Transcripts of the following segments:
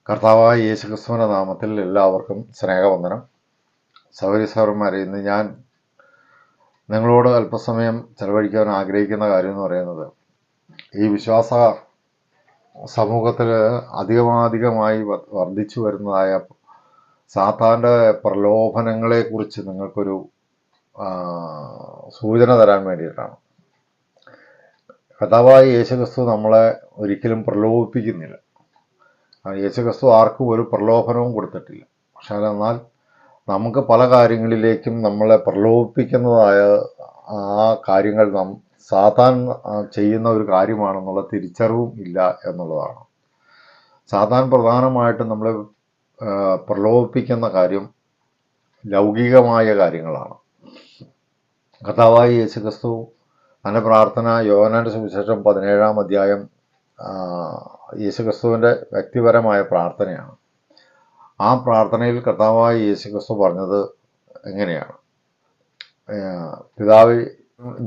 കർത്താവായ യേശുക്രിസ്തുവിൻ്റെ നാമത്തിൽ എല്ലാവർക്കും സ്നേഹവന്ദനം. സഹോദരീ ഇന്ന് ഞാൻ നിങ്ങളോട് അല്പസമയം ചെലവഴിക്കാൻ ആഗ്രഹിക്കുന്ന കാര്യം എന്ന് പറയുന്നത്, ഈ വിശ്വാസ സമൂഹത്തിൽ അധികമായി വർദ്ധിച്ചു വരുന്നതായ സാത്താൻ്റെ പ്രലോഭനങ്ങളെക്കുറിച്ച് നിങ്ങൾക്കൊരു സൂചന തരാൻ വേണ്ടിയിട്ടാണ്. കർത്താവായ യേശുക്രിസ്തു നമ്മളെ ഒരിക്കലും പ്രലോഭിപ്പിക്കുന്നില്ല. യേശുക്രിസ്തു ആർക്കും ഒരു പ്രലോഭനവും കൊടുത്തിട്ടില്ല. പക്ഷേ എന്നാൽ നമുക്ക് പല കാര്യങ്ങളിലേക്കും നമ്മളെ പ്രലോഭിപ്പിക്കുന്നതായ ആ കാര്യങ്ങൾ സാത്താൻ ചെയ്യുന്ന ഒരു കാര്യമാണെന്നുള്ള തിരിച്ചറിവും ഇല്ല എന്നുള്ളതാണ്. സാത്താൻ പ്രധാനമായിട്ടും നമ്മളെ പ്രലോഭിപ്പിക്കുന്ന കാര്യം ലൗകികമായ കാര്യങ്ങളാണ്. കർത്താവായ യേശുക്രിസ്തു തൻ്റെ പ്രാർത്ഥന യോഹന്നാന്റെ സുവിശേഷം 17-ാം അധ്യായം യേശുക്രിസ്തുവിൻ്റെ വ്യക്തിപരമായ പ്രാർത്ഥനയാണ്. ആ പ്രാർത്ഥനയിൽ കർത്താവായ യേശുക്രിസ്തു പറഞ്ഞത് എങ്ങനെയാണ്? പിതാവേ,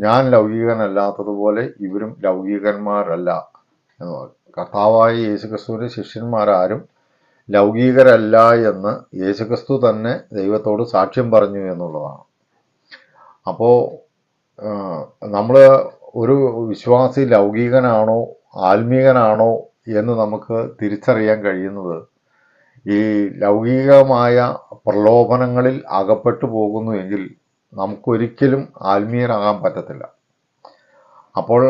ഞാൻ ലൗകികനല്ലാത്തതുപോലെ ഇവരും ലൗകികന്മാരല്ല എന്ന് പറഞ്ഞു. കർത്താവായ യേശുക്രിസ്തുവിൻ്റെ ശിഷ്യന്മാരാരും ലൗകികരല്ല എന്ന് യേശുക്രിസ്തു തന്നെ ദൈവത്തോട് സാക്ഷ്യം പറഞ്ഞു എന്നുള്ളതാണ്. അപ്പോൾ നമ്മൾ ഒരു വിശ്വാസി ലൗകികനാണോ ആത്മീകനാണോ എന്ന് നമുക്ക് തിരിച്ചറിയാൻ കഴിയുന്നത് ഈ ലൗകികമായ പ്രലോഭനങ്ങളിൽ അകപ്പെട്ടു പോകുന്നുവെങ്കിൽ നമുക്കൊരിക്കലും ആത്മീയനാകാൻ പറ്റത്തില്ല. അപ്പോൾ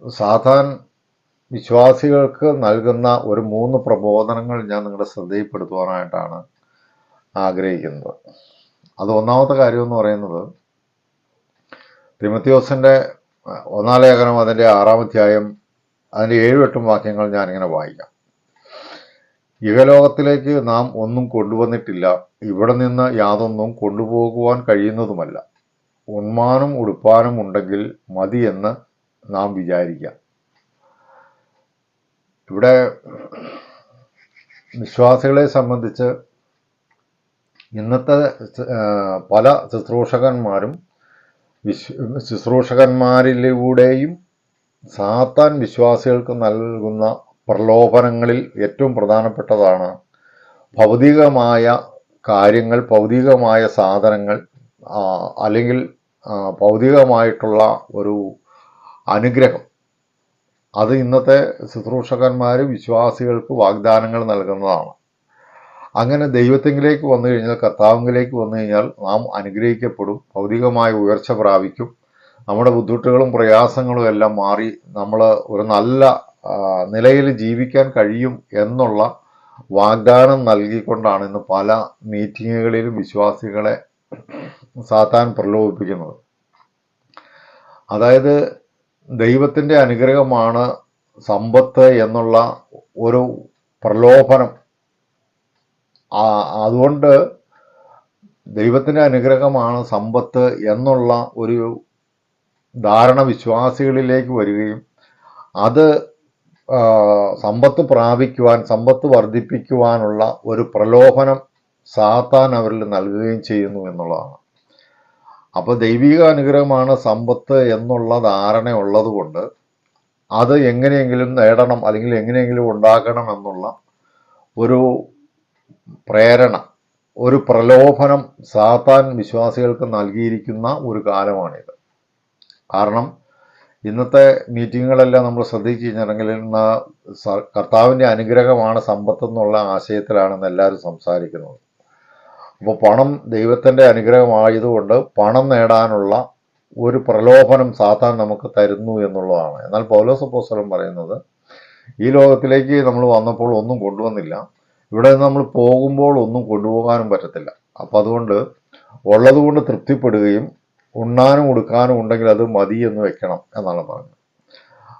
സാത്താൻ വിശ്വാസികൾക്ക് നൽകുന്ന ഒരു 3 പ്രബോധനങ്ങൾ ഞാൻ നിങ്ങളുടെ ശ്രദ്ധയിൽപ്പെടുത്തുവാനായിട്ടാണ് ആഗ്രഹിക്കുന്നത്. അത് ഒന്നാമത്തെ കാര്യം എന്ന് പറയുന്നത്, തിമോഥെയോസിൻ്റെ 1-ാം ലേഖനം അതിൻ്റെ 6-ാം അധ്യായം അതിൻ്റെ 7-8 വാക്യങ്ങൾ ഞാനിങ്ങനെ വായിക്കാം. ഇഹലോകത്തിലേക്ക് നാം ഒന്നും കൊണ്ടുവന്നിട്ടില്ല, ഇവിടെ നിന്ന് യാതൊന്നും കൊണ്ടുപോകുവാൻ കഴിയുന്നതുമല്ല. ഉണ്മാനും ഉടുപ്പാനും ഉണ്ടെങ്കിൽ മതി എന്ന് നാം വിചാരിക്കാം. ഇവിടെ വിശ്വാസികളെ സംബന്ധിച്ച് ഇന്നത്തെ പല ശുശ്രൂഷകന്മാരിലൂടെയും സാത്താൻ വിശ്വാസികൾക്ക് നൽകുന്ന പ്രലോഭനങ്ങളിൽ ഏറ്റവും പ്രധാനപ്പെട്ടതാണ് ഭൗതികമായ കാര്യങ്ങൾ, ഭൗതികമായ സാധനങ്ങൾ, അല്ലെങ്കിൽ ഭൗതികമായിട്ടുള്ള ഒരു അനുഗ്രഹം. അത് ഇന്നത്തെ ശുശ്രൂഷകന്മാർ വിശ്വാസികൾക്ക് വാഗ്ദാനങ്ങൾ നൽകുന്നതാണ്. അങ്ങനെ ദൈവത്തിലേക്ക് വന്നു കഴിഞ്ഞാൽ, കർത്താവിലേക്ക് വന്നു കഴിഞ്ഞാൽ നാം അനുഗ്രഹിക്കപ്പെടും, ഭൗതികമായ ഉയർച്ച പ്രാപിക്കും, നമ്മുടെ ബുദ്ധിമുട്ടുകളും പ്രയാസങ്ങളും എല്ലാം മാറി നമ്മൾ ഒരു നല്ല നിലയിൽ ജീവിക്കാൻ കഴിയും എന്നുള്ള വാഗ്ദാനം നൽകിക്കൊണ്ടാണ് ഇന്ന് പല മീറ്റിങ്ങുകളിലും വിശ്വാസികളെ സാത്താൻ പ്രലോഭിപ്പിക്കുന്നത്. അതായത് ദൈവത്തിൻ്റെ അനുഗ്രഹമാണ് സമ്പത്ത് എന്നുള്ള ഒരു പ്രലോഭനം. അതുകൊണ്ട് ദൈവത്തിൻ്റെ അനുഗ്രഹമാണ് സമ്പത്ത് എന്നുള്ള ഒരു ധാരണ വിശ്വാസികളിലേക്ക് വരികയും അത് സമ്പത്ത് പ്രാപിക്കുവാൻ, സമ്പത്ത് വർദ്ധിപ്പിക്കുവാനുള്ള ഒരു പ്രലോഭനം സാത്താൻ അവരിൽ നൽകുകയും ചെയ്യുന്നു എന്നുള്ളതാണ്. അപ്പോൾ ദൈവിക അനുഗ്രഹമാണ് സമ്പത്ത് എന്നുള്ള ധാരണ ഉള്ളതുകൊണ്ട് അത് എങ്ങനെയെങ്കിലും നേടണം അല്ലെങ്കിൽ എങ്ങനെയെങ്കിലും ഉണ്ടാക്കണം എന്നുള്ള ഒരു പ്രേരണ, ഒരു പ്രലോഭനം സാത്താൻ വിശ്വാസികൾക്ക് നൽകിയിരിക്കുന്ന ഒരു കാലമാണിത്. കാരണം ഇന്നത്തെ മീറ്റിങ്ങുകളെല്ലാം നമ്മൾ ശ്രദ്ധിച്ചു കഴിഞ്ഞിട്ടുണ്ടെങ്കിൽ കർത്താവിൻ്റെ അനുഗ്രഹമാണ് സമ്പത്ത് എന്നുള്ള ആശയത്തിലാണെന്ന് എല്ലാവരും സംസാരിക്കുന്നത്. അപ്പോൾ പണം ദൈവത്തിൻ്റെ അനുഗ്രഹമായതുകൊണ്ട് പണം നേടാനുള്ള ഒരു പ്രലോഭനം സാത്താൻ നമുക്ക് തരുന്നു എന്നുള്ളതാണ്. എന്നാൽ പൗലോസ് അപ്പോസ്തലൻ പറയുന്നത്, ഈ ലോകത്തിലേക്ക് നമ്മൾ വന്നപ്പോൾ ഒന്നും കൊണ്ടുവന്നില്ല, ഇവിടെ നിന്ന് നമ്മൾ പോകുമ്പോൾ ഒന്നും കൊണ്ടുപോകാനും പറ്റത്തില്ല. അപ്പോൾ അതുകൊണ്ട് ഉള്ളതുകൊണ്ട് തൃപ്തിപ്പെടുകയും ഉണ്ണാനും ഉടുക്കാനും ഉണ്ടെങ്കിൽ അത് മതി എന്ന് വെക്കണം എന്നാണ് പറഞ്ഞത്.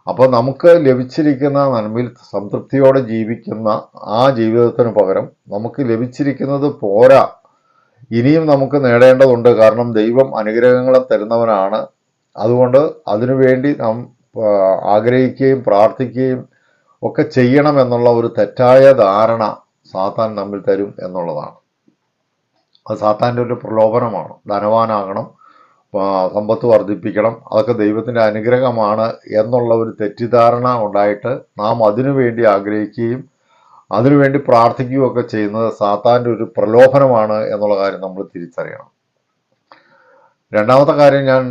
അപ്പോൾ നമുക്ക് ലഭിച്ചിരിക്കുന്ന നന്മയിൽ സംതൃപ്തിയോടെ ജീവിക്കുന്ന ആ ജീവിതത്തിന് പകരം നമുക്ക് ലഭിച്ചിരിക്കുന്നത് പോരാ, ഇനിയും നമുക്ക് നേടേണ്ടതുണ്ട്. കാരണം ദൈവം അനുഗ്രഹങ്ങളെ തരുന്നവനാണ്. അതുകൊണ്ട് അതിനുവേണ്ടി നാം ആഗ്രഹിക്കുകയും പ്രാർത്ഥിക്കുകയും ഒക്കെ ചെയ്യണം എന്നുള്ള ഒരു തെറ്റായ ധാരണ സാത്താൻ നമ്മിൽ തരും എന്നുള്ളതാണ്. അത് സാത്താൻ്റെ ഒരു പ്രലോഭനമാണ്. ധനവാനാകണം, സമ്പത്ത് വർദ്ധിപ്പിക്കണം, അതൊക്കെ ദൈവത്തിൻ്റെ അനുഗ്രഹമാണ് എന്നുള്ള ഒരു തെറ്റിദ്ധാരണ ഉണ്ടായിട്ട് നാം അതിനു വേണ്ടി ആഗ്രഹിക്കുകയും അതിനുവേണ്ടി പ്രാർത്ഥിക്കുകയൊക്കെ ചെയ്യുന്നത് സാത്താൻ്റെ ഒരു പ്രലോഭനമാണ് എന്നുള്ള കാര്യം നമ്മൾ തിരിച്ചറിയണം. രണ്ടാമത്തെ കാര്യം, ഞാൻ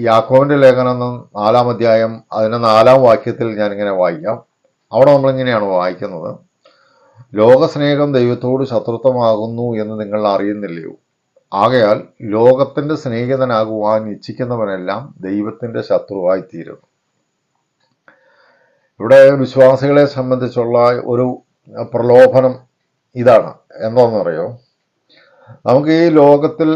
യാക്കോബിൻ്റെ ലേഖനം 4-ാം അധ്യായം അതിൻ്റെ 4-ാം വാക്യത്തിൽ ഞാനിങ്ങനെ വായിക്കാം. അവിടെ നമ്മളിങ്ങനെയാണ് വായിക്കുന്നത്: ലോകസ്നേഹം ദൈവത്തോട് ശത്രുത്വമാകുന്നു എന്ന് നിങ്ങൾ അറിയുന്നില്ലയോ? ആകയാൽ ലോകത്തിൻ്റെ സ്നേഹിതനാകുവാൻ ഇച്ഛിക്കുന്നവനെല്ലാം ദൈവത്തിൻ്റെ ശത്രുവായി തീരുന്നു. ഇവിടെ വിശ്വാസികളെ സംബന്ധിച്ചുള്ള ഒരു പ്രലോഭനം ഇതാണ്. എന്താണെന്നറിയോ? നമുക്ക് ഈ ലോകത്തിൽ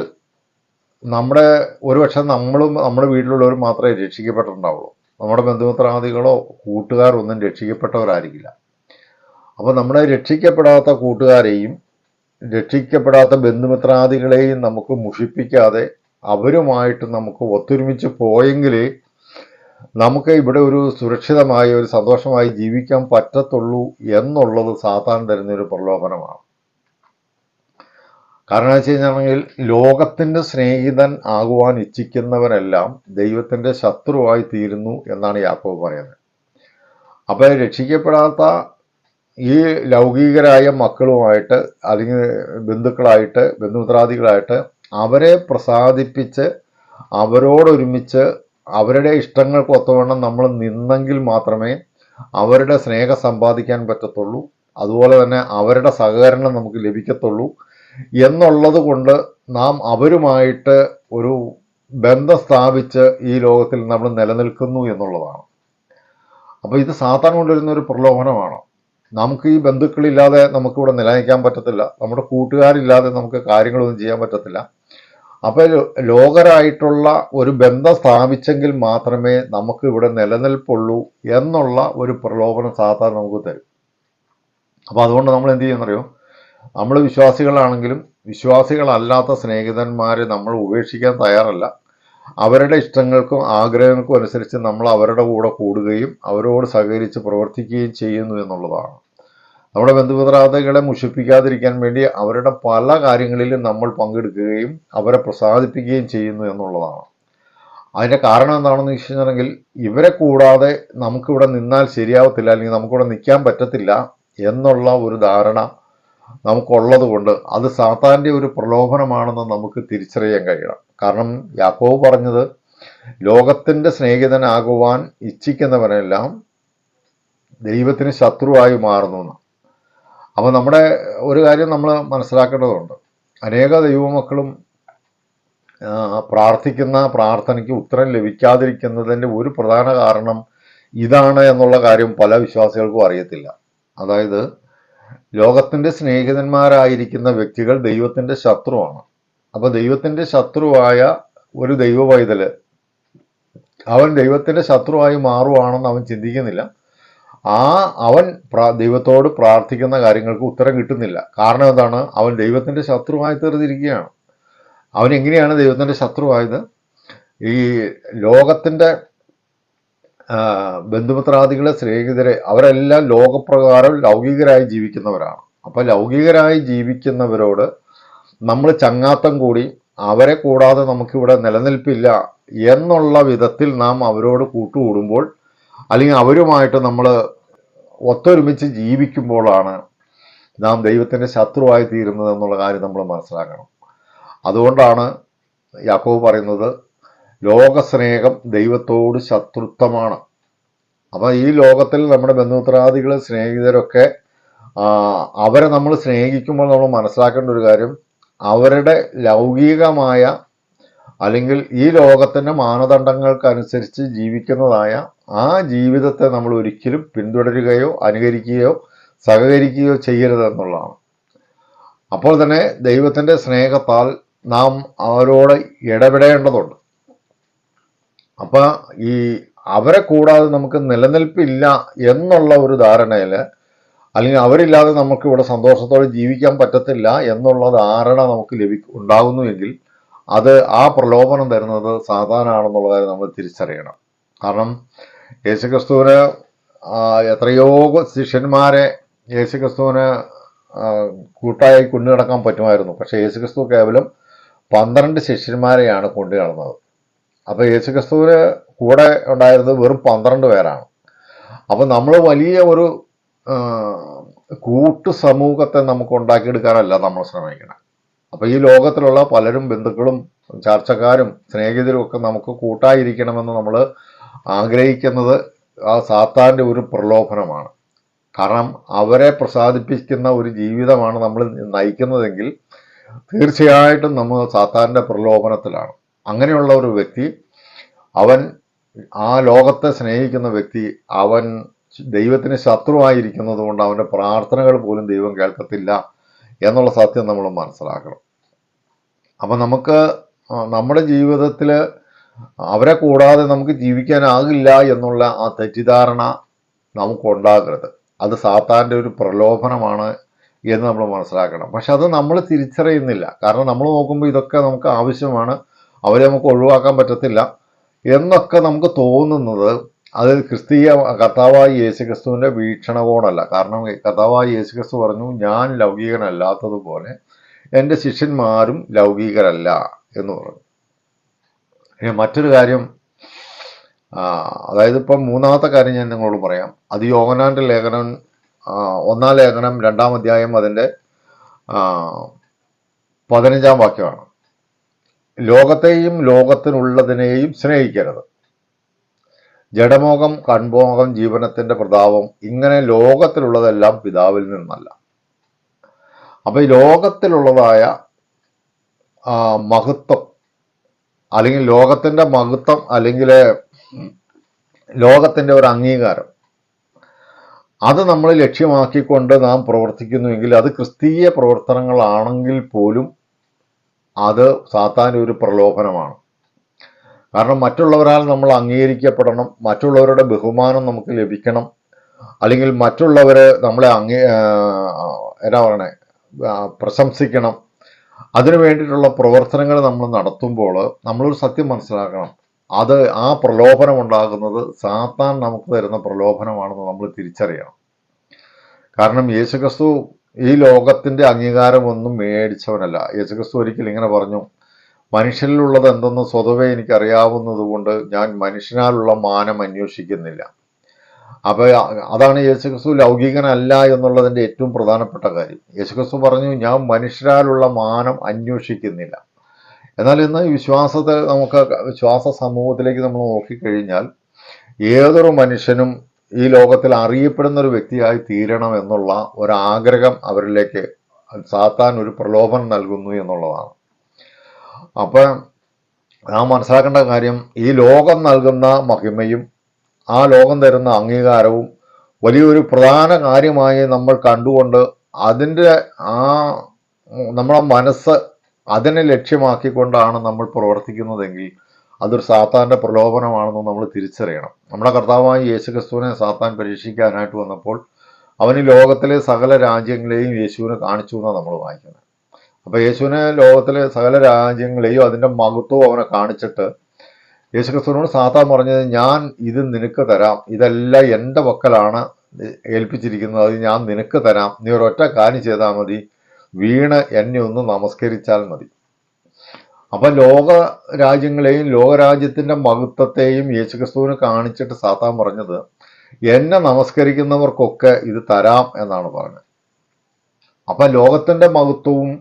ഒരുപക്ഷെ നമ്മളും നമ്മുടെ വീട്ടിലുള്ളവരും മാത്രമേ രക്ഷിക്കപ്പെട്ടിട്ടുണ്ടാവുള്ളൂ. നമ്മുടെ ബന്ധുമിത്രാദികളോ കൂട്ടുകാരൊന്നും രക്ഷിക്കപ്പെട്ടവരായിരിക്കില്ല. അപ്പോൾ നമ്മുടെ രക്ഷിക്കപ്പെടാത്ത കൂട്ടുകാരെയും രക്ഷിക്കപ്പെടാത്ത ബന്ധുമിത്രാദികളെയും നമുക്ക് മുഷിപ്പിക്കാതെ അവരുമായിട്ട് നമുക്ക് ഒത്തൊരുമിച്ച് പോയെങ്കിലേ നമുക്ക് ഇവിടെ ഒരു സുരക്ഷിതമായി ഒരു സന്തോഷമായി ജീവിക്കാൻ പറ്റത്തുള്ളൂ എന്നുള്ളത് സാത്താൻ തരുന്നൊരു പ്രലോഭനമാണ്. കാരണം എന്ന് വെച്ച് കഴിഞ്ഞാണെങ്കിൽ ലോകത്തിൻ്റെ സ്നേഹിതൻ ആകുവാൻ ഇച്ഛിക്കുന്നവനെല്ലാം ദൈവത്തിൻ്റെ ശത്രുവായി തീരുന്നു എന്നാണ് യാക്കോബ് പറയുന്നത്. അപ്പോൾ രക്ഷിക്കപ്പെടാത്ത ഈ ലൗകികരായ മക്കളുമായിട്ട് അല്ലെങ്കിൽ ബന്ധുമിത്രാദികളായിട്ട് അവരെ പ്രസാദിപ്പിച്ച് അവരോടൊരുമിച്ച് അവരുടെ ഇഷ്ടങ്ങൾക്ക് ഒത്തവണ്ണം നമ്മൾ നിന്നെങ്കിൽ മാത്രമേ അവരുടെ സ്നേഹം സമ്പാദിക്കാൻ പറ്റത്തുള്ളൂ, അതുപോലെ തന്നെ അവരുടെ സഹകരണം നമുക്ക് ലഭിക്കത്തുള്ളൂ എന്നുള്ളത് കൊണ്ട് നാം അവരുമായിട്ട് ഒരു ബന്ധം സ്ഥാപിച്ച് ഈ ലോകത്തിൽ നമ്മൾ നിലനിൽക്കുന്നു എന്നുള്ളതാണ്. അപ്പോൾ ഇത് സാത്താൻ കൊണ്ടുവരുന്ന ഒരു പ്രലോഭനമാണ്. നമുക്ക് ഈ ബന്ധുക്കളില്ലാതെ നമുക്കിവിടെ നിലനിൽക്കാൻ പറ്റത്തില്ല, നമ്മുടെ കൂട്ടുകാരില്ലാതെ നമുക്ക് കാര്യങ്ങളൊന്നും ചെയ്യാൻ പറ്റത്തില്ല. അപ്പോൾ ലോകരായിട്ടുള്ള ഒരു ബന്ധം സ്ഥാപിച്ചെങ്കിൽ മാത്രമേ നമുക്ക് ഇവിടെ നിലനിൽപ്പുള്ളൂ എന്നുള്ള ഒരു പ്രലോഭനം സാത്താൻ നമുക്ക് തരും. അപ്പോൾ അതുകൊണ്ട് നമ്മൾ എന്ത് ചെയ്യുന്നറിയോ? നമ്മൾ വിശ്വാസികളാണെങ്കിലും വിശ്വാസികളല്ലാത്ത സ്നേഹിതന്മാരെ നമ്മൾ ഉപേക്ഷിക്കാൻ തയ്യാറല്ല. അവരുടെ ഇഷ്ടങ്ങൾക്കും ആഗ്രഹങ്ങൾക്കും അനുസരിച്ച് നമ്മൾ അവരുടെ കൂടെ കൂടുകയും അവരോട് സഹകരിച്ച് പ്രവർത്തിക്കുകയും ചെയ്യുന്നു എന്നുള്ളതാണ്. നമ്മുടെ ബന്ധുമിത്രാദികളെ മുഷിപ്പിക്കാതിരിക്കാൻ വേണ്ടി അവരുടെ പല കാര്യങ്ങളിലും നമ്മൾ പങ്കെടുക്കുകയും അവരെ പ്രസാദിപ്പിക്കുകയും ചെയ്യുന്നു എന്നുള്ളതാണ്. അതിൻ്റെ കാരണം എന്താണെന്ന് വെച്ച് കഴിഞ്ഞിട്ടുണ്ടെങ്കിൽ ഇവരെ കൂടാതെ നമുക്കിവിടെ നിന്നാൽ ശരിയാവത്തില്ല, അല്ലെങ്കിൽ നമുക്കിവിടെ നിൽക്കാൻ പറ്റത്തില്ല എന്നുള്ള ഒരു ധാരണ നമുക്കുള്ളത് കൊണ്ട് അത് സാത്താൻ്റെ ഒരു പ്രലോഭനമാണെന്ന് നമുക്ക് തിരിച്ചറിയാൻ കഴിയണം. കാരണം യാക്കോബ് പറഞ്ഞത് ലോകത്തിൻ്റെ സ്നേഹിതനാകുവാൻ ഇച്ഛിക്കുന്നവനെല്ലാം ദൈവത്തിന് ശത്രുവായി മാറുന്നു. അപ്പോൾ നമ്മുടെ ഒരു കാര്യം നമ്മൾ മനസ്സിലാക്കേണ്ടതുണ്ട്. അനേക ദൈവമക്കളും പ്രാർത്ഥിക്കുന്ന പ്രാർത്ഥനയ്ക്ക് ഉത്തരം ലഭിക്കാതിരിക്കുന്നതിൻ്റെ ഒരു പ്രധാന കാരണം ഇതാണ് എന്നുള്ള കാര്യം പല വിശ്വാസികൾക്കും അറിയത്തില്ല. അതായത് ലോകത്തിൻ്റെ സ്നേഹിതന്മാരായിരിക്കുന്ന വ്യക്തികൾ ദൈവത്തിൻ്റെ ശത്രുവാണ്. അപ്പോൾ ദൈവത്തിൻ്റെ ശത്രുവായ ഒരു ദൈവ പൈതല് അവൻ ദൈവത്തിൻ്റെ ശത്രുവായി മാറുവാണെന്ന് അവൻ ചിന്തിക്കുന്നില്ല. അവൻ ദൈവത്തോട് പ്രാർത്ഥിക്കുന്ന കാര്യങ്ങൾക്ക് ഉത്തരം കിട്ടുന്നില്ല. കാരണം എന്താണ്? അവൻ ദൈവത്തിൻ്റെ ശത്രുവായി തീർന്നിരിക്കുകയാണ്. അവൻ എങ്ങനെയാണ് ദൈവത്തിൻ്റെ ശത്രുവായത്? ഈ ലോകത്തിൻ്റെ ബന്ധുമിത്രാദികളെ സ്നേഹിതരെ അവരെല്ലാം ലോകപ്രകാരം ലൗകികരായി ജീവിക്കുന്നവരാണ്. അപ്പോൾ ലൗകികരായി ജീവിക്കുന്നവരോട് നമ്മൾ ചങ്ങാത്തം കൂടി അവരെ കൂടാതെ നമുക്കിവിടെ നിലനിൽപ്പില്ല എന്നുള്ള വിധത്തിൽ നാം അവരോട് കൂട്ടുകൂടുമ്പോൾ, അല്ലെങ്കിൽ അവരുമായിട്ട് നമ്മൾ ഒത്തൊരുമിച്ച് ജീവിക്കുമ്പോഴാണ് നാം ദൈവത്തിൻ്റെ ശത്രുവായി തീരുന്നത് എന്നുള്ള കാര്യം നമ്മൾ മനസ്സിലാക്കണം. അതുകൊണ്ടാണ് യാക്കോബ് പറയുന്നത് ലോകസ്നേഹം ദൈവത്തോട് ശത്രുത്വമാണ്. അപ്പോൾ ഈ ലോകത്തിൽ നമ്മുടെ ബന്ധുമിത്രാദികൾ സ്നേഹിതരൊക്കെ അവരെ നമ്മൾ സ്നേഹിക്കുമ്പോൾ നമ്മൾ മനസ്സിലാക്കേണ്ട ഒരു കാര്യം, അവരുടെ ലൗകികമായ അല്ലെങ്കിൽ ഈ ലോകത്തിൻ്റെ മാനദണ്ഡങ്ങൾക്കനുസരിച്ച് ജീവിക്കുന്നതായ ആ ജീവിതത്തെ നമ്മൾ ഒരിക്കലും പിന്തുടരുകയോ അനുകരിക്കുകയോ സഹകരിക്കുകയോ ചെയ്യരുതെന്നുള്ളതാണ്. അപ്പോൾ തന്നെ ദൈവത്തിൻ്റെ സ്നേഹത്താൽ നാം അവരോട് ഇടപെടേണ്ടതുണ്ട്. അപ്പം ഈ അവരെ കൂടാതെ നമുക്ക് നിലനിൽപ്പില്ല എന്നുള്ള ഒരു ധാരണയിൽ, അല്ലെങ്കിൽ അവരില്ലാതെ നമുക്ക് ഇവിടെ സന്തോഷത്തോടെ ജീവിക്കാൻ പറ്റത്തില്ല എന്നുള്ള ധാരണ നമുക്ക് ഉണ്ടാകുന്നുവെങ്കിൽ അത് ആ പ്രലോഭനം തരുന്നത് സാത്താനാണെന്നുള്ള കാര്യം നമ്മൾ തിരിച്ചറിയണം. കാരണം യേശുക്രിസ്തുവിന് എത്രയോ ശിഷ്യന്മാരെ യേശുക്രിസ്തുവിന് കൂട്ടായി കൊണ്ടു നടക്കാൻ പറ്റുമായിരുന്നു. പക്ഷേ യേശുക്രിസ്തു കേവലം 12 ശിഷ്യന്മാരെയാണ് കൊണ്ടു നടന്നത്. അപ്പോൾ യേശുക്രിസ്തുവിന് കൂടെ ഉണ്ടായിരുന്നത് വെറും 12 പേരാണ്. അപ്പോൾ നമ്മൾ വലിയ ഒരു കൂട്ടു സമൂഹത്തെ നമുക്ക് ഉണ്ടാക്കിയെടുക്കാനല്ല നമ്മൾ ശ്രമിക്കണം. അപ്പോൾ ഈ ലോകത്തിലുള്ള പലരും ബന്ധുക്കളും ചർച്ചക്കാരും സ്നേഹിതരും ഒക്കെ നമുക്ക് കൂട്ടായിരിക്കണമെന്ന് നമ്മൾ ആഗ്രഹിക്കുന്നത് ആ സാത്താൻ്റെ ഒരു പ്രലോഭനമാണ്. കാരണം അവരെ പ്രസാദിപ്പിക്കുന്ന ഒരു ജീവിതമാണ് നമ്മൾ നയിക്കുന്നതെങ്കിൽ തീർച്ചയായിട്ടും നമ്മൾ സാത്താൻ്റെ പ്രലോഭനത്തിലാണ്. അങ്ങനെയുള്ള ഒരു വ്യക്തി, അവൻ ആ ലോകത്തെ സ്നേഹിക്കുന്ന വ്യക്തി, അവൻ ദൈവത്തിന് ശത്രുവായിരിക്കുന്നത് കൊണ്ട് അവൻ്റെ പ്രാർത്ഥനകൾ പോലും ദൈവം കേൾക്കത്തില്ല എന്നുള്ള സത്യം നമ്മൾ മനസ്സിലാക്കണം. അപ്പം നമുക്ക് നമ്മുടെ ജീവിതത്തിൽ അവരെ കൂടാതെ നമുക്ക് ജീവിക്കാനാകില്ല എന്നുള്ള ആ തെറ്റിദ്ധാരണ നമുക്കുണ്ടാകരുത്. അത് സാത്താൻ്റെ ഒരു പ്രലോഭനമാണ് എന്ന് നമ്മൾ മനസ്സിലാക്കണം. പക്ഷെ അത് നമ്മൾ തിരിച്ചറിയുന്നില്ല. കാരണം നമ്മൾ നോക്കുമ്പോൾ ഇതൊക്കെ നമുക്ക് ആവശ്യമാണ്, അവരെ നമുക്ക് ഒഴിവാക്കാൻ പറ്റത്തില്ല എന്നൊക്കെ നമുക്ക് തോന്നുന്നത് അത് ക്രിസ്തീയ കർത്താവായ യേശുക്രിസ്തുവിൻ്റെ വീക്ഷണകോണല്ല. കാരണം കർത്താവായ യേശുക്രിസ്തു പറഞ്ഞു, ഞാൻ ലൗകികനല്ലാത്തതുപോലെ എൻ്റെ ശിഷ്യന്മാരും ലൗകികരല്ല എന്ന് പറഞ്ഞു. ഇനി മറ്റൊരു കാര്യം, അതായത് ഇപ്പം മൂന്നാമത്തെ കാര്യം ഞാൻ നിങ്ങളോട് പറയാം. അത് യോഹന്നാൻ്റെ ലേഖനം 1-ാം ലേഖനം 2-ാം അധ്യായം അതിൻ്റെ 15-ാം വാക്യമാണ്. ലോകത്തെയും ലോകത്തിനുള്ളതിനെയും സ്നേഹിക്കരുത്. ജഡമോഹം, കൺമോഹം, ജീവനത്തിൻ്റെ പ്രതാപം, ഇങ്ങനെ ലോകത്തിലുള്ളതെല്ലാം പിതാവിൽ നിന്നല്ല. അപ്പം ഈ ലോകത്തിലുള്ളതായ മഹത്വം, അല്ലെങ്കിൽ ലോകത്തിൻ്റെ മഹത്വം, അല്ലെങ്കിൽ ലോകത്തിൻ്റെ ഒരു അംഗീകാരം, അത് നമ്മൾ ലക്ഷ്യമാക്കിക്കൊണ്ട് നാം പ്രവർത്തിക്കുന്നുവെങ്കിൽ അത് ക്രിസ്തീയ പ്രവർത്തനങ്ങളാണെങ്കിൽ പോലും അത് സാത്താൻ്റെ ഒരു പ്രലോഭനമാണ്. കാരണം മറ്റുള്ളവരാൽ നമ്മൾ അംഗീകരിക്കപ്പെടണം, മറ്റുള്ളവരുടെ ബഹുമാനം നമുക്ക് ലഭിക്കണം, അല്ലെങ്കിൽ മറ്റുള്ളവർ നമ്മളെ എന്നാ പറയണേ പ്രശംസിക്കണം. അതിനു വേണ്ടിയിട്ടുള്ള പ്രവർത്തനങ്ങൾ നമ്മൾ നടത്തുമ്പോൾ നമ്മളൊരു സത്യം മനസ്സിലാക്കണം. അത് ആ പ്രലോഭനം ഉണ്ടാകുന്നത് സാത്താൻ നമുക്ക് തരുന്ന പ്രലോഭനമാണെന്ന് നമ്മൾ തിരിച്ചറിയണം. കാരണം യേശുക്രിസ്തു ഈ ലോകത്തിൻ്റെ അംഗീകാരമൊന്നും മേടിച്ചവനല്ല. യേശുക്രിസ്തു ഒരിക്കൽ ഇങ്ങനെ പറഞ്ഞു, മനുഷ്യരിലുള്ളത് എന്തെന്ന് സ്വതവേ എനിക്കറിയാവുന്നത് കൊണ്ട് ഞാൻ മനുഷ്യനാലുള്ള മാനം അന്വേഷിക്കുന്നില്ല. അപ്പോൾ അതാണ് യേശുക്രിസ്തു ലൗകികനല്ല എന്നുള്ളതിൻ്റെ ഏറ്റവും പ്രധാനപ്പെട്ട കാര്യം. യേശുക്രിസ്തു പറഞ്ഞു, ഞാൻ മനുഷ്യരാലുള്ള മാനം അന്വേഷിക്കുന്നില്ല. എന്നാൽ ഇന്ന് വിശ്വാസത്തെ നമുക്ക് വിശ്വാസ സമൂഹത്തിലേക്ക് നമ്മൾ നോക്കിക്കഴിഞ്ഞാൽ ഏതൊരു മനുഷ്യനും ഈ ലോകത്തിൽ അറിയപ്പെടുന്ന ഒരു വ്യക്തിയായി തീരണം എന്നുള്ള ഒരാഗ്രഹം അവരിലേക്ക് സാത്താൻ ഒരു പ്രലോഭനം നൽകുന്നു എന്നുള്ളതാണ്. അപ്പം നാം മനസ്സിലാക്കേണ്ട കാര്യം, ഈ ലോകം നൽകുന്ന മഹിമയും ആ ലോകം തരുന്ന അംഗീകാരവും വലിയൊരു പ്രധാന കാര്യമായി നമ്മൾ കണ്ടുകൊണ്ട് അതിൻ്റെ നമ്മളെ മനസ്സ് അതിനെ ലക്ഷ്യമാക്കിക്കൊണ്ടാണ് നമ്മൾ പ്രവർത്തിക്കുന്നതെങ്കിൽ അതൊരു സാത്താൻ്റെ പ്രലോഭനമാണെന്ന് നമ്മൾ തിരിച്ചറിയണം. നമ്മുടെ കർത്താവായ യേശുക്രിസ്തുവിനെ സാത്താൻ പരീക്ഷിക്കാനായിട്ട് വന്നപ്പോൾ അവന് ലോകത്തിലെ സകല രാജ്യങ്ങളെയും യേശുവിനെ കാണിച്ചു എന്നാണ് നമ്മൾ വായിക്കുന്നത്. അപ്പോൾ യേശുവിനെ ലോകത്തിലെ സകല രാജ്യങ്ങളെയും അതിൻ്റെ മഹത്വവും അവനെ കാണിച്ചിട്ട് യേശുക്രിസ്തുവിനോട് സാത്താൻ പറഞ്ഞത്, ഞാൻ ഇത് നിനക്ക് തരാം, ഇതെല്ലാം എൻ്റെ പക്കലാണ് ഏൽപ്പിച്ചിരിക്കുന്നത്, അത് ഞാൻ നിനക്ക് തരാം, നീ ഒരൊറ്റ കാര്യം ചെയ്താൽ മതി, വീണ് എന്നെ ഒന്ന് നമസ്കരിച്ചാൽ മതി. അപ്പം ലോക രാജ്യങ്ങളെയും ലോകരാജ്യത്തിൻ്റെ മഹത്വത്തെയും യേശുക്രിസ്തുവിന് കാണിച്ചിട്ട് സാത്താൻ പറഞ്ഞത്, എന്നെ നമസ്കരിക്കുന്നവർക്കൊക്കെ ഇത് തരാം എന്നാണ് പറഞ്ഞത്. അപ്പം ലോകത്തിൻ്റെ മഹത്വവും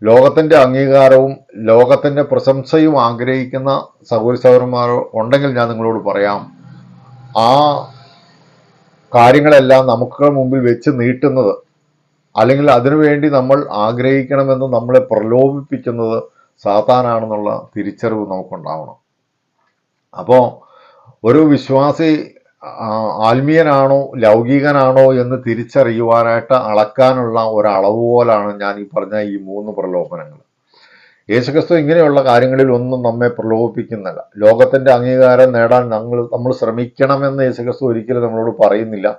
ലോകത്തിൻ്റെ അംഗീകാരവും ലോകത്തിൻ്റെ പ്രശംസയും ആഗ്രഹിക്കുന്ന സഹോദരന്മാർ ഉണ്ടെങ്കിൽ ഞാൻ നിങ്ങളോട് പറയാം, ആ കാര്യങ്ങളെല്ലാം നമുക്ക് മുമ്പിൽ വെച്ച് നീട്ടുന്നത്, അല്ലെങ്കിൽ അതിനുവേണ്ടി നമ്മൾ ആഗ്രഹിക്കണമെന്ന് നമ്മളെ പ്രലോഭിപ്പിക്കുന്നത് സാത്താനാണെന്നുള്ള തിരിച്ചറിവ് നമുക്കുണ്ടാവണം. അപ്പോൾ ഒരു വിശ്വാസി ആത്മീയനാണോ ലൗകികനാണോ എന്ന് തിരിച്ചറിയുവാനായിട്ട് അളക്കാനുള്ള ഒരളവ് പോലാണ് ഞാൻ ഈ പറഞ്ഞ ഈ 3 പ്രലോഭനങ്ങൾ. യേശുക്രിസ്തു ഇങ്ങനെയുള്ള കാര്യങ്ങളിൽ ഒന്നും നമ്മെ പ്രലോഭിപ്പിക്കുന്നില്ല. ലോകത്തിൻ്റെ അംഗീകാരം നേടാൻ നമ്മൾ ശ്രമിക്കണമെന്ന് യേശുക്രിസ്തു ഒരിക്കലും നമ്മളോട് പറയുന്നില്ല.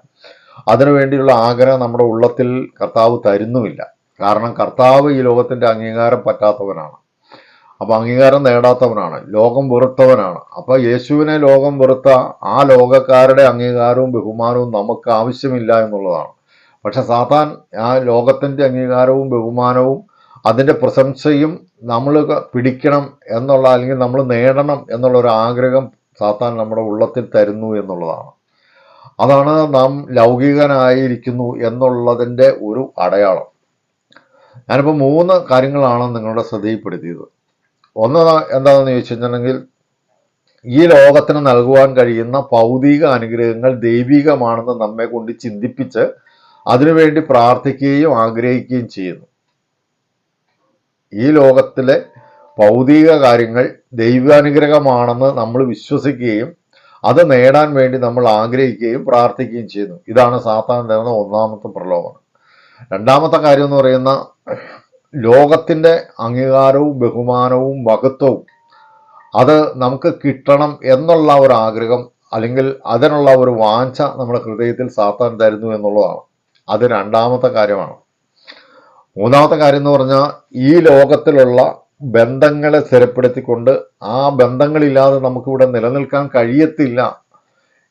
അതിനുവേണ്ടിയുള്ള ആഗ്രഹം നമ്മുടെ ഉള്ളത്തിൽ കർത്താവ് തരുന്നുമില്ല. കാരണം കർത്താവ് ഈ ലോകത്തിൻ്റെ അംഗീകാരം പറ്റാത്തവനാണ്. അപ്പോൾ അംഗീകാരം നേടാത്തവനാണ്, ലോകം വെറുത്തവനാണ്. അപ്പോൾ യേശുവിനെ ലോകം വെറുത്ത ആ ലോകക്കാരുടെ അംഗീകാരവും ബഹുമാനവും നമുക്ക് ആവശ്യമില്ല എന്നുള്ളതാണ്. പക്ഷെ സാത്താൻ ആ ലോകത്തിൻ്റെ അംഗീകാരവും ബഹുമാനവും അതിൻ്റെ പ്രശംസയും നമ്മൾ പിടിക്കണം എന്നുള്ള, അല്ലെങ്കിൽ നമ്മൾ നേടണം എന്നുള്ള ഒരു ആഗ്രഹം സാത്താൻ നമ്മുടെ ഉള്ളത്തിൽ തരുന്നു എന്നുള്ളതാണ്. അതാണ് നാം ലൗകികനായിരിക്കുന്നു എന്നുള്ളതിൻ്റെ ഒരു അടയാളം. ഞാനിപ്പോൾ 3 കാര്യങ്ങളാണ് നിങ്ങളുടെ ശ്രദ്ധയിൽപ്പെടുത്തിയത്. ഒന്ന് എന്താണെന്ന് ചോദിച്ചിട്ടുണ്ടെങ്കിൽ, ഈ ലോകത്തിന് നൽകുവാൻ കഴിയുന്ന ഭൗതിക അനുഗ്രഹങ്ങൾ ദൈവികമാണെന്ന് നമ്മെ കൊണ്ട് ചിന്തിപ്പിച്ച് അതിനുവേണ്ടി പ്രാർത്ഥിക്കുകയും ആഗ്രഹിക്കുകയും ചെയ്യുന്നു. ഈ ലോകത്തിലെ ഭൗതിക കാര്യങ്ങൾ ദൈവാനുഗ്രഹമാണെന്ന് നമ്മൾ വിശ്വസിക്കുകയും അത് നേടാൻ വേണ്ടി നമ്മൾ ആഗ്രഹിക്കുകയും പ്രാർത്ഥിക്കുകയും ചെയ്യുന്നു. ഇതാണ് സാത്താൻ തരുന്ന ഒന്നാമത്തെ പ്രലോഭനം. രണ്ടാമത്തെ കാര്യം എന്ന് പറയുന്ന, ലോകത്തിൻ്റെ അംഗീകാരവും ബഹുമാനവും മഹത്വവും അത് നമുക്ക് കിട്ടണം എന്നുള്ള ഒരു ആഗ്രഹം അല്ലെങ്കിൽ അതിനുള്ള ഒരു വാഞ്ച നമ്മുടെ ഹൃദയത്തിൽ സാത്താൻ തരുന്നു എന്നുള്ളതാണ്. അത് രണ്ടാമത്തെ കാര്യമാണ്. മൂന്നാമത്തെ കാര്യം എന്ന് പറഞ്ഞാൽ, ഈ ലോകത്തിലുള്ള ബന്ധങ്ങളെ സ്ഥിരപ്പെടുത്തിക്കൊണ്ട് ആ ബന്ധങ്ങളില്ലാതെ നമുക്കിവിടെ നിലനിൽക്കാൻ കഴിയത്തില്ല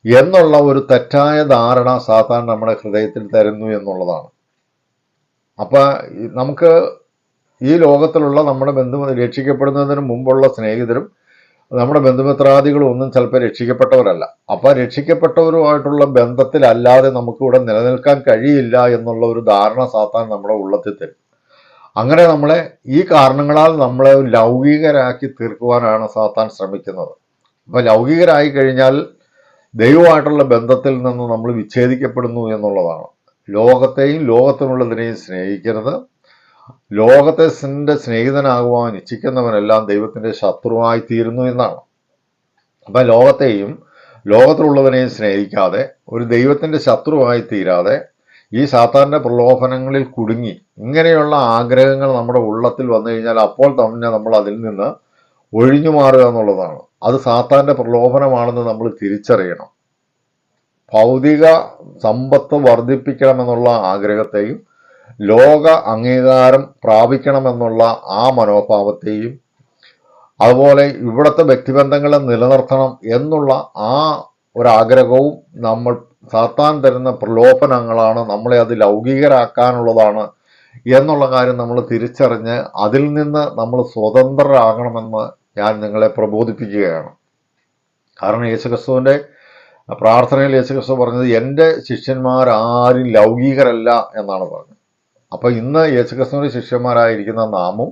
എന്നുള്ള ഒരു തെറ്റായ ധാരണ സാത്താൻ നമ്മുടെ ഹൃദയത്തിൽ തരുന്നു എന്നുള്ളതാണ്. അപ്പം നമുക്ക് ഈ ലോകത്തിലുള്ള നമ്മുടെ രക്ഷിക്കപ്പെടുന്നതിന് മുമ്പുള്ള സ്നേഹിതരും നമ്മുടെ ബന്ധുമിത്രാദികളും ഒന്നും ചിലപ്പോൾ രക്ഷിക്കപ്പെട്ടവരല്ല. അപ്പം രക്ഷിക്കപ്പെട്ടവരുമായിട്ടുള്ള ബന്ധത്തിലല്ലാതെ നമുക്കിവിടെ നിലനിൽക്കാൻ കഴിയില്ല എന്നുള്ള ഒരു ധാരണ സാത്താൻ നമ്മുടെ ഉള്ളത്തിൽ തരും. അങ്ങനെ നമ്മളെ ഈ കാരണങ്ങളാൽ നമ്മളെ ലൗകികരാക്കി തീർക്കുവാനാണ് സാത്താൻ ശ്രമിക്കുന്നത്. അപ്പം ലൗകികരായി കഴിഞ്ഞാൽ ദൈവമായിട്ടുള്ള ബന്ധത്തിൽ നിന്ന് നമ്മൾ വിച്ഛേദിക്കപ്പെടുന്നു എന്നുള്ളതാണ്. ലോകത്തെയും ലോകത്തിനുള്ളതിനെയും സ്നേഹിക്കരുത്. ലോകത്തിന്റെ സ്നേഹിതനാകുവാൻ ഇച്ഛിക്കുന്നവനെല്ലാം ദൈവത്തിന്റെ ശത്രുവായി തീരുന്നു എന്നാണ്. അപ്പം ലോകത്തെയും ലോകത്തിലുള്ളതിനെയും സ്നേഹിക്കാതെ ഒരു ദൈവത്തിന്റെ ശത്രുവായി തീരാതെ ഈ സാത്താന്റെ പ്രലോഭനങ്ങളിൽ കുടുങ്ങി ഇങ്ങനെയുള്ള ആഗ്രഹങ്ങൾ നമ്മുടെ ഉള്ളത്തിൽ വന്നു കഴിഞ്ഞാൽ അപ്പോൾ തന്നെ നമ്മൾ അതിൽ നിന്ന് ഒഴിഞ്ഞു മാറുക എന്നുള്ളതാണ്. അത് സാത്താന്റെ പ്രലോഭനമാണെന്ന് നമ്മൾ തിരിച്ചറിയണം. ഭൗതിക സമ്പത്ത് വർദ്ധിപ്പിക്കണമെന്നുള്ള ആഗ്രഹത്തെയും ലോക അംഗീകാരം പ്രാപിക്കണമെന്നുള്ള ആ മനോഭാവത്തെയും അതുപോലെ ഇവിടുത്തെ വ്യക്തിബന്ധങ്ങളെ നിലനിർത്തണം എന്നുള്ള ആ ഒരാഗ്രഹവും നമ്മൾ സാത്താൻ തരുന്ന പ്രലോഭനങ്ങളാണ് നമ്മളെ അത് ലൗകികരാക്കാനുള്ളതാണ് എന്നുള്ള കാര്യം നമ്മൾ തിരിച്ചറിഞ്ഞ് അതിൽ നിന്ന് നമ്മൾ സ്വതന്ത്രരാകണമെന്ന് ഞാൻ നിങ്ങളെ പ്രബോധിപ്പിക്കുകയാണ്. കാരണം യേശുക്രിസ്തുവിൻ്റെ പ്രാർത്ഥനയിൽ യേശുക്രിസ്തു പറഞ്ഞത്, എൻ്റെ ശിഷ്യന്മാരാരും ലൗകികരല്ല എന്നാണ് പറഞ്ഞത്. അപ്പം ഇന്ന് യേശുക്രിസ്തുവിൻ്റെ ശിഷ്യന്മാരായിരിക്കുന്ന നാമും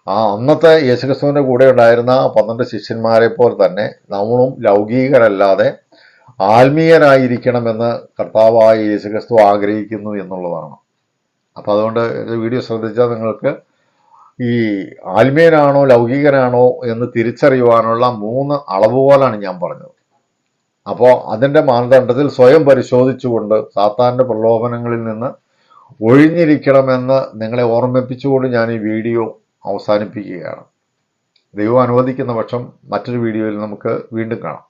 അന്നത്തെ യേശുക്രിസ്തുവിൻ്റെ കൂടെ ഉണ്ടായിരുന്ന 12 ശിഷ്യന്മാരെ പോലെ തന്നെ നമ്മളും ലൗകികരല്ലാതെ ആത്മീയരായിരിക്കണമെന്ന് കർത്താവായ യേശുക്രിസ്തു ആഗ്രഹിക്കുന്നു എന്നുള്ളതാണ്. അപ്പോൾ അതുകൊണ്ട് വീഡിയോ ശ്രദ്ധിച്ചാൽ നിങ്ങൾക്ക് ഈ ആത്മീയനാണോ ലൗകികനാണോ എന്ന് തിരിച്ചറിയുവാനുള്ള 3 അളവുകോലാണ് ഞാൻ പറഞ്ഞത്. അപ്പോൾ അതിൻ്റെ മാനദണ്ഡത്തിൽ സ്വയം പരിശോധിച്ചുകൊണ്ട് സാത്താൻ്റെ പ്രലോഭനങ്ങളിൽ നിന്ന് ഒഴിഞ്ഞിരിക്കണമെന്ന് നിങ്ങളെ ഓർമ്മിപ്പിച്ചുകൊണ്ട് ഞാൻ ഈ വീഡിയോ അവസാനിപ്പിക്കുകയാണ്. ദൈവം അനുവദിക്കുന്ന പക്ഷം മറ്റൊരു വീഡിയോയിൽ നമുക്ക് വീണ്ടും കാണാം.